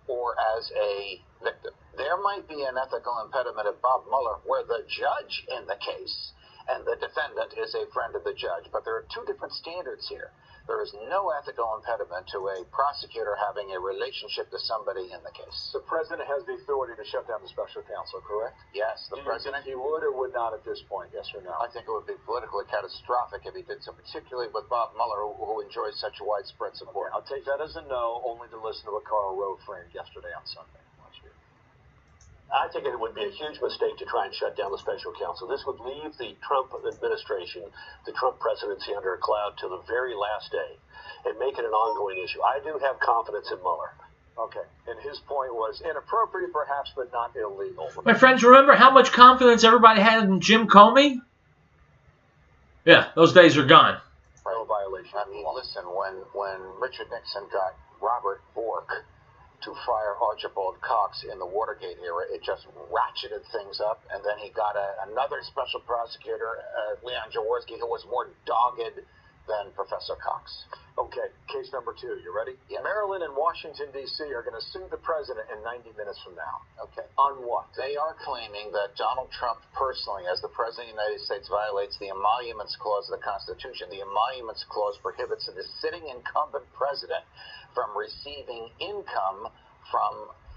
or as a victim. There might be an ethical impediment of Bob Mueller where the judge in the case and the defendant is a friend of the judge. But there are two different standards here. There is no ethical impediment to a prosecutor having a relationship to somebody in the case. The president has the authority to shut down the special counsel, correct? Yes, the president. He would or would not at this point, yes or no? I think it would be politically catastrophic if he did so, particularly with Bob Mueller, who enjoys such widespread support. Okay, I'll take that as a no, only to listen to what Karl Rove framed yesterday on Sunday. I think it would be a huge mistake to try and shut down the special counsel. This would leave the Trump administration, the Trump presidency, under a cloud till the very last day and make it an ongoing issue. I do have confidence in Mueller. Okay. And his point was inappropriate, perhaps, but not illegal. My friends, remember how much confidence everybody had in Jim Comey? Yeah, those days are gone. No violation. I mean, listen, when Richard Nixon got Robert Bork to fire Archibald Cox in the Watergate era, it just ratcheted things up. And then he got another special prosecutor, Leon Jaworski, who was more dogged than Professor Cox. Okay, case number 2. You ready? Yes. Maryland and Washington, D.C. are going to sue the president in 90 minutes from now. Okay. On what? They are claiming that Donald Trump personally, as the President of the United States, violates the Emoluments Clause of the Constitution. The Emoluments Clause prohibits the sitting incumbent president from receiving income from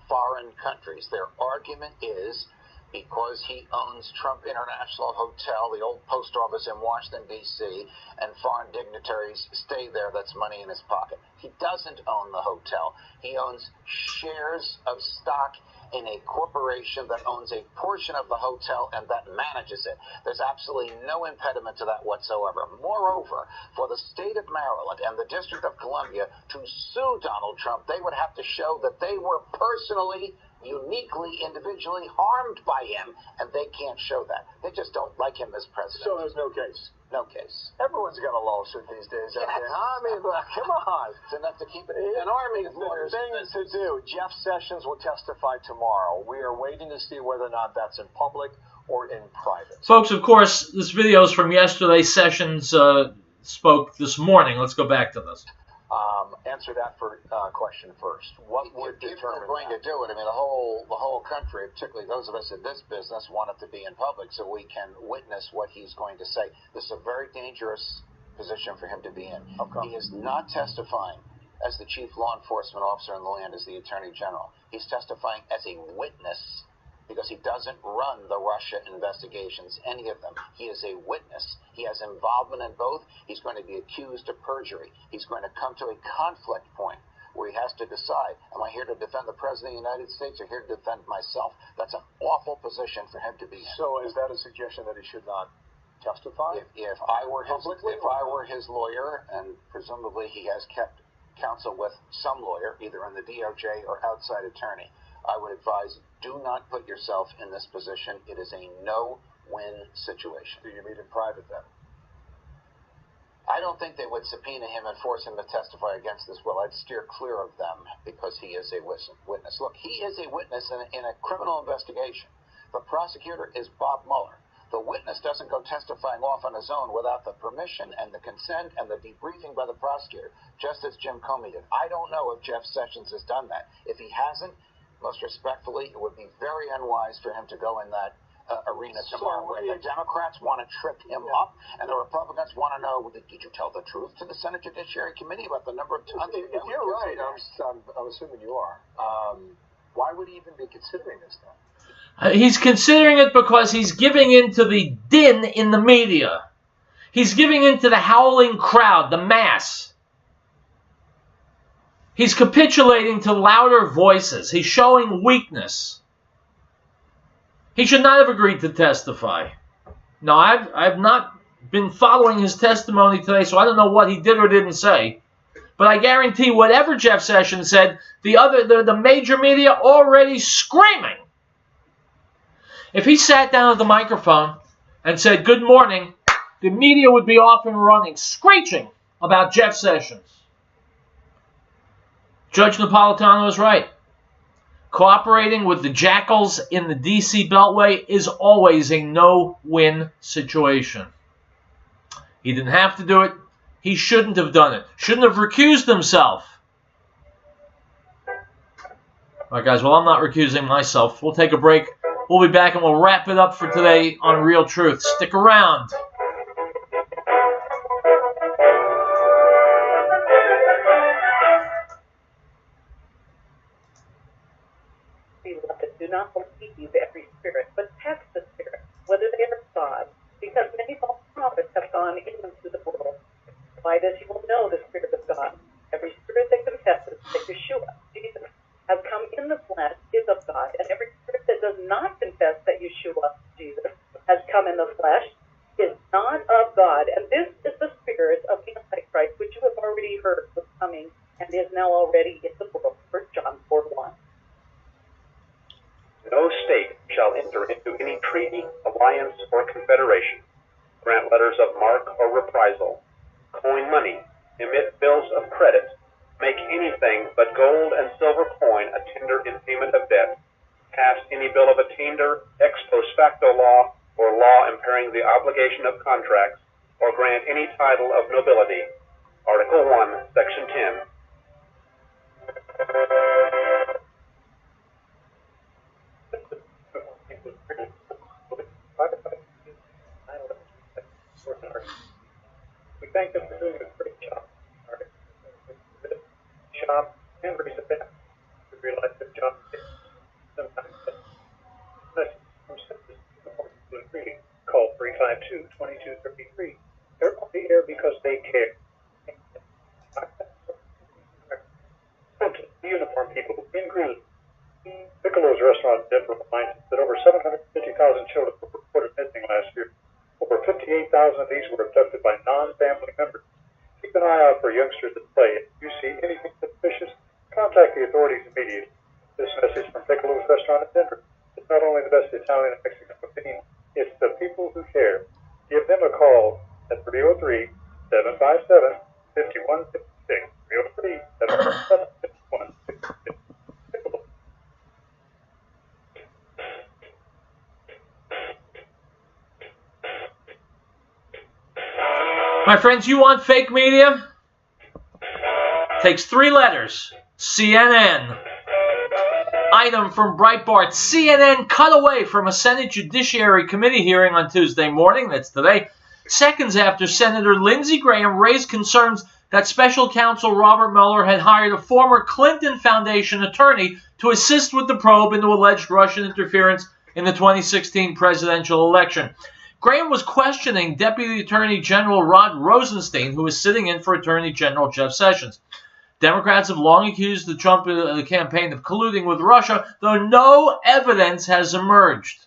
foreign countries. Their argument is because he owns Trump International Hotel, the old post office in Washington, D.C., and foreign dignitaries stay there, that's money in his pocket. He doesn't own the hotel. He owns shares of stock in a corporation that owns a portion of the hotel and that manages it. There's absolutely no impediment to that whatsoever. Moreover, for the state of Maryland and the District of Columbia to sue Donald Trump, they would have to show that they were personally, uniquely, individually harmed by him, and they can't show that. They just don't like him as president. So there's no case? No case. Everyone's got a lawsuit these days. Yes. I mean, come on. It's enough to keep an army of lawyers. The thing to do, Jeff Sessions will testify tomorrow. We are waiting to see whether or not that's in public or in private. Folks, of course, this video is from yesterday. Sessions spoke this morning. Let's go back to this. Answer that question first. What would If determine they're going to do it, I mean, the whole country, particularly those of us in this business, want it to be in public so we can witness what he's going to say. This is a very dangerous position for him to be in. Okay. He is not testifying as the chief law enforcement officer in the land, as the attorney general. He's testifying as a witness because he doesn't run the Russia investigations, any of them. He is a witness. He has involvement in both. He's going to be accused of perjury. He's going to come to a conflict point where he has to decide, am I here to defend the President of the United States or here to defend myself? That's an awful position for him to be in. So is that a suggestion that he should not testify? If I were his lawyer, and presumably he has kept counsel with some lawyer, either in the DOJ or outside attorney, I would advise, do not put yourself in this position. It is a no-win situation. Do you meet in private then? I don't think they would subpoena him and force him to testify against this will. I'd steer clear of them because he is a witness. Look, he is a witness in a criminal investigation. The prosecutor is Bob Mueller. The witness doesn't go testifying off on his own without the permission and the consent and the debriefing by the prosecutor, just as Jim Comey did. I don't know if Jeff Sessions has done that. If he hasn't, most respectfully, it would be very unwise for him to go in that arena tomorrow, where the Democrats want to trip him up, and the Republicans want to know, did you tell the truth to the Senate Judiciary Committee about the number of times? If you're right, I'm assuming you are. Why would he even be considering this then? He's considering it because he's giving in to the din in the media. He's giving in to the howling crowd, the mass. He's capitulating to louder voices. He's showing weakness. He should not have agreed to testify. No, I've not been following his testimony today, so I don't know what he did or didn't say. But I guarantee whatever Jeff Sessions said, the major media already screaming. If he sat down at the microphone and said, good morning, the media would be off and running, screeching about Jeff Sessions. Judge Napolitano is right. Cooperating with the jackals in the D.C. Beltway is always a no-win situation. He didn't have to do it. He shouldn't have done it. Shouldn't have recused himself. All right, guys, well, I'm not recusing myself. We'll take a break. We'll be back and we'll wrap it up for today on Real Truth. Stick around. Do not believe every spirit, but test the spirit, whether they are God, because many false prophets have gone into the world. By this you will know the Spirit of God. Every spirit that confesses that Yeshua, Jesus, has come in the flesh is of God, and every spirit that does not confess that Yeshua, Jesus, has come in the flesh is not of God. And this is the spirit of the Antichrist, which you have already heard was coming and is now already in the world. 1 John 4:1. No state shall enter into any treaty, alliance, or confederation, grant letters of marque or reprisal, coin money, emit bills of credit, make anything but gold and silver coin a tender in payment of debt, pass any bill of attainder, ex post facto law, or law impairing the obligation of contracts, or grant any title of nobility. Article 1, Section 10. We thank them for doing a great job. Job and raise the back. We realize their job is sometimes from call 352-2233. They're on the air because they care. The uniform people in green. Piccolo's restaurant in Denver reminds us that over 750,000 children were reported missing last year. Over 58,000 of these were abducted by non-family members. Keep an eye out for youngsters at play. If you see anything suspicious, contact the authorities immediately. This message from Piccolo's restaurant in Denver. It's not only the best Italian and Mexican cuisine, it's the people who care. Give them a call at 303-757-5166. 303-757-5166. My friends, you want fake media? Takes 3 letters. CNN. Item from Breitbart. CNN cut away from a Senate Judiciary Committee hearing on Tuesday morning, that's today, seconds after Senator Lindsey Graham raised concerns that Special Counsel Robert Mueller had hired a former Clinton Foundation attorney to assist with the probe into alleged Russian interference in the 2016 presidential election. Graham was questioning Deputy Attorney General Rod Rosenstein, who is sitting in for Attorney General Jeff Sessions. Democrats have long accused the Trump campaign of colluding with Russia, though no evidence has emerged.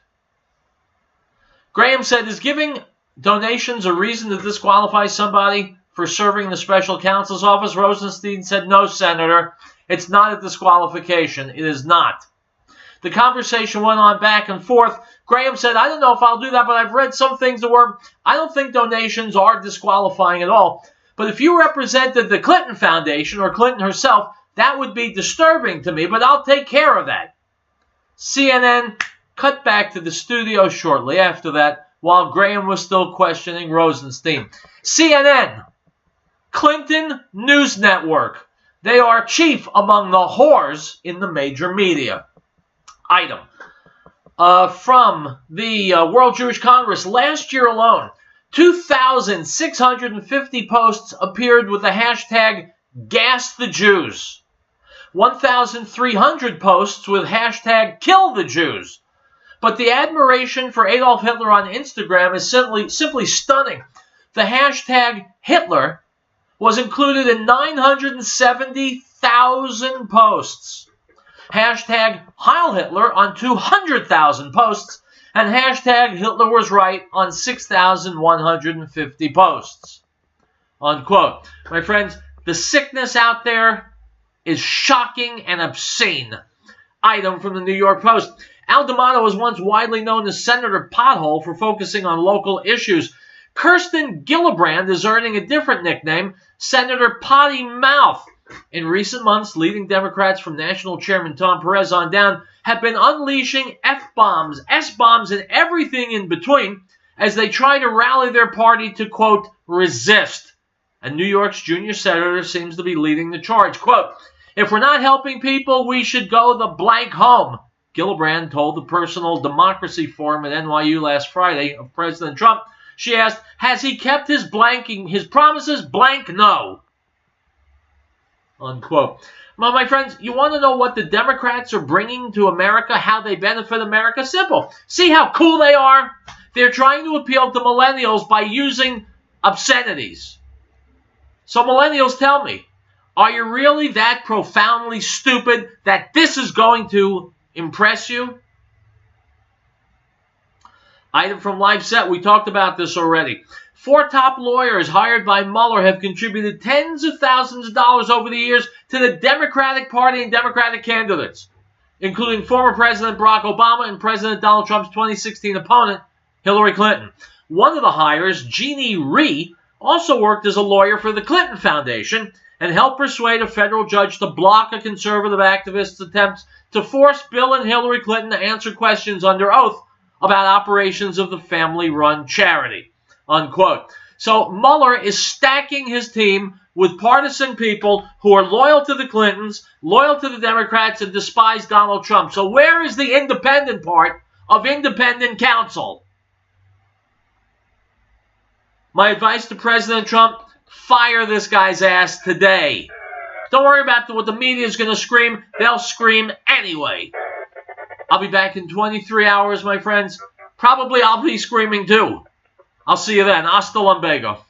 Graham said, is giving donations a reason to disqualify somebody for serving the special counsel's office? Rosenstein said, no, Senator. It's not a disqualification. It is not. The conversation went on back and forth. Graham said, I don't know if I'll do that, but I've read some things that were, I don't think donations are disqualifying at all. But if you represented the Clinton Foundation or Clinton herself, that would be disturbing to me, but I'll take care of that. CNN cut back to the studio shortly after that while Graham was still questioning Rosenstein. CNN, Clinton News Network. They are chief among the whores in the major media. Item. From the World Jewish Congress, last year alone, 2,650 posts appeared with the hashtag Gas the Jews. 1,300 posts with hashtag Kill the Jews. But the admiration for Adolf Hitler on Instagram is simply stunning. The hashtag Hitler was included in 970,000 posts. Hashtag Heil Hitler on 200,000 posts. And hashtag Hitler was right on 6,150 posts. Unquote. My friends, the sickness out there is shocking and obscene. Item from the New York Post. Al D'Amato was once widely known as Senator Pothole for focusing on local issues. Kirsten Gillibrand is earning a different nickname, Senator Potty Mouth. In recent months, leading Democrats from National Chairman Tom Perez on down have been unleashing F-bombs, S-bombs, and everything in between as they try to rally their party to, quote, resist. And New York's junior senator seems to be leading the charge. Quote, if we're not helping people, we should go the blank home. Gillibrand told the Personal Democracy Forum at NYU last Friday of President Trump. She asked, has he kept his promises? Blank no. Unquote. Well, my friends, you want to know what the Democrats are bringing to America, how they benefit America? Simple. See how cool they are? They're trying to appeal to millennials by using obscenities. So millennials, tell me, are you really that profoundly stupid that this is going to impress you? Item from Live Set, we talked about this already. 4 top lawyers hired by Mueller have contributed tens of thousands of dollars over the years to the Democratic Party and Democratic candidates, including former President Barack Obama and President Donald Trump's 2016 opponent, Hillary Clinton. One of the hires, Jeannie Riell, also worked as a lawyer for the Clinton Foundation and helped persuade a federal judge to block a conservative activist's attempts to force Bill and Hillary Clinton to answer questions under oath about operations of the family-run charity. Unquote. So Mueller is stacking his team with partisan people who are loyal to the Clintons, loyal to the Democrats, and despise Donald Trump. So where is the independent part of independent counsel? My advice to President Trump, fire this guy's ass today. Don't worry about what the media is going to scream. They'll scream anyway. I'll be back in 23 hours, my friends. Probably I'll be screaming too. I'll see you then. Hasta luego.